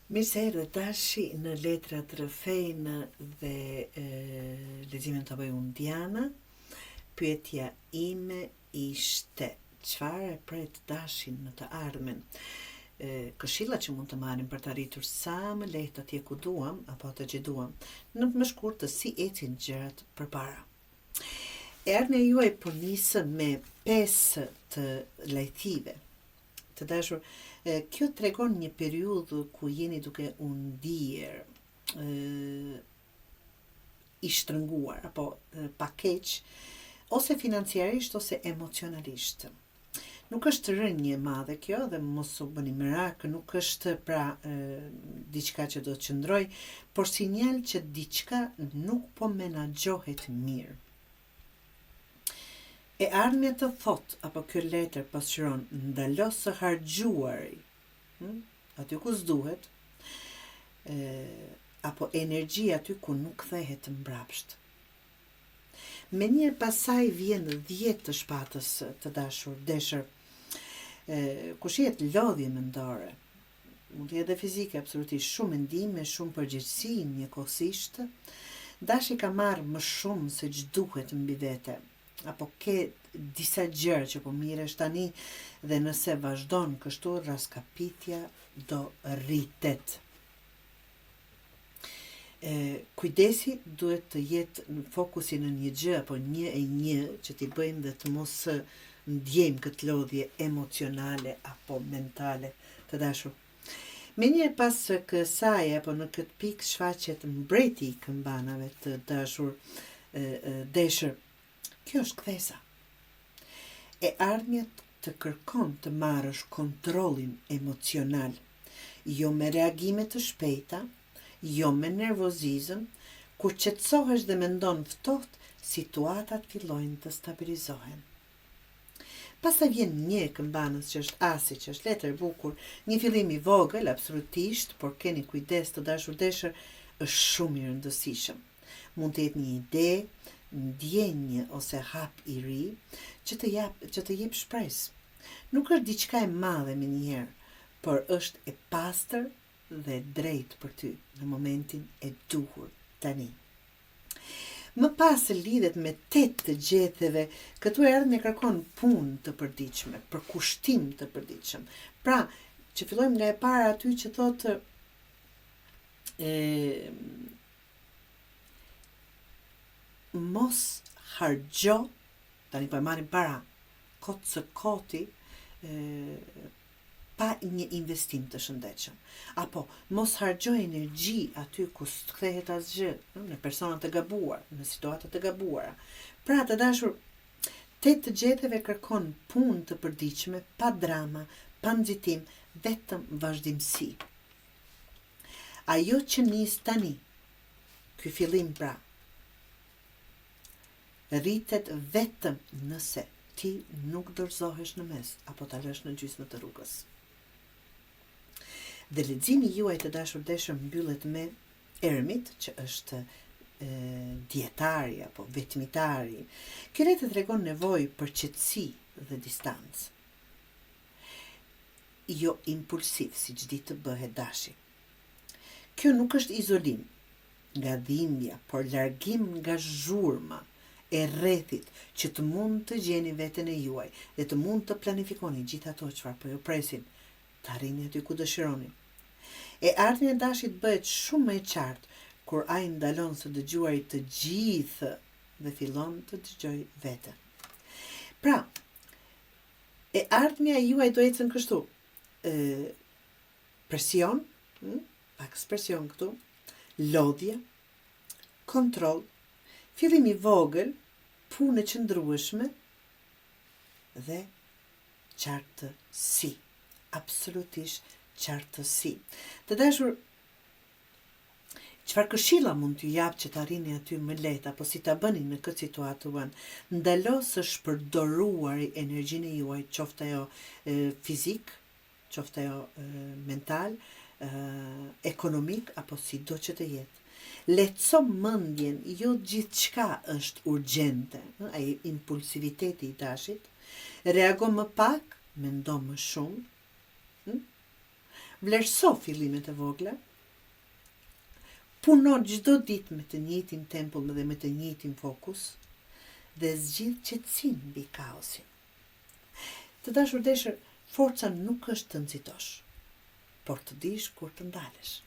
Mirë se erdhe tashi në letrat rrëfejnë dhe leximin të bëj unë Diana. Pyetja ime ishte çfarë e pret dashin në të ardhmen? Këshilla që mund të marrim për të arritur sa më lehtë atje ku duam apo të që duam, në më shkurt të si ecin gjërat përpara. E ardhmja juaj po nisë me 5 të lajthive. Të dashur, kjo tregon një periudhë ku jeni duke u ndier i shtrënguar apo pa keq, ose financiarisht ose emocionalisht. Nuk është rënje e madhe kjo dhe mos u bëni merak, nuk është pra diçka që do të qëndroj, por sinjal që diçka nuk po menaxhohet mirë. E ardhmja të thot, apo kjo letër pasqyron ndalo së harxhuari, aty ku s'duhet, apo energji aty ku nuk kthehet mbrapsht. Me njërë pasaj vjen 10 të shpatës të dashur, deshër, kush jetë lodhje mendore, mund të jetë fizike, absolutisht shumë mendime, shumë përgjegjësi njëkohësisht, dashi ka marrë më shumë se ç'duhet mbi vete, apo ke disa gjëra që po mirësh tani dhe nëse vazhdon kështu raskapitja do rritet. Kujdesi duhet të jetë në fokusin në një gjë apo një e një që t'i bëjmë dhe të mos ndjejmë këtë lodhje emocionale apo mentale të dashur. Me një pas kësaj apo në këtë pikë shfaqet mbreti i këmbanave të dashur deshër. Kjo është kthesa. E ardhmja të kërkon të marrësh kontrollin emocional, jo me reagime të shpejta, jo me nervozizëm, kur qetësohesh dhe mendon ftohtë, situatat fillojnë të stabilizohen. Pastaj vjen një e këmbanës që është asi, që është letër e bukur, një fillim i vogël, absolutisht, por keni kujdes të dashur deshër, është shumë i rëndësishëm. Mund të jetë një ide, ndjenjë ose hap i ri që të jep shpresë. Nuk është diçka e madhe menjëherë, por është e pastër dhe drejt për ty në momentin e duhur tani. Më pas lidhet me 8 të gjetheve, këtu erdhmja kërkon punë të përditshme, përkushtim të përditshëm. Pra, që fillojmë nga e para aty që thotë mos harxho, tani po e marrim para kot së koti, pa një investim të shëndetshëm. Apo mos harxho energji aty ku s'kthehet asgjë, në persona të gabuar, në situata të gabuara. Pra të dashur, 8 të gjetheve kërkon punë të përditshme, pa drama, pa nxitim, vetëm vazhdimsi. Ajo që nis tani, ky fillim pra, rritet vetëm nëse ti nuk dorëzohesh në mes apo ta lësh në gjysmë të rrugës. Dhe leximi juaj të dashur deshër mbyllet me Ermit, që është dietari apo vetmitari. Kjo letër tregon nevojë për qetësi dhe distancë. Jo impulsiv, siç di të bëhet dashi. Kjo nuk është izolim nga dhimbja, por largim nga zhurma e rrethit që të mund të gjeni veten e juaj dhe të mund të planifikoni gjithë ato çfarë po ju presin, të arrini aty ku dëshironi. E ardhmja e dashit bëhet shumë më e qartë kur ai ndalon së dëgjuari të gjithë dhe fillon të dëgjoj veten. Pra, e ardhmja e juaj do ecën kështu. Presion, pak presion këtu, lodhje, kontroll, fillim i vogël, punë e qëndrueshme dhe qartësi. Absolutisht qartësi. Të dashur, çfarë këshilla mund t'ju jap që të arrini aty më lehtë apo si ta bëni në këtë situatë, ndalo së shpërdoruari energjinë e juaj, qoftë ajo fizik, qoftë ajo mental, ekonomik apo sido që të jetë. Lehtëso mendjen, jo gjithçka është urgjente, ai impulsiviteti i dashit, reago më pak, mendo më shumë, vlerëso fillimet e vogla, puno çdo ditë me të njëjtin tempull dhe me të njëjtin fokus dhe zgjidh qetësinë mbi kaosin. Të dashur deshër, forca nuk është të nxitosh, por të dish kur të ndalesh.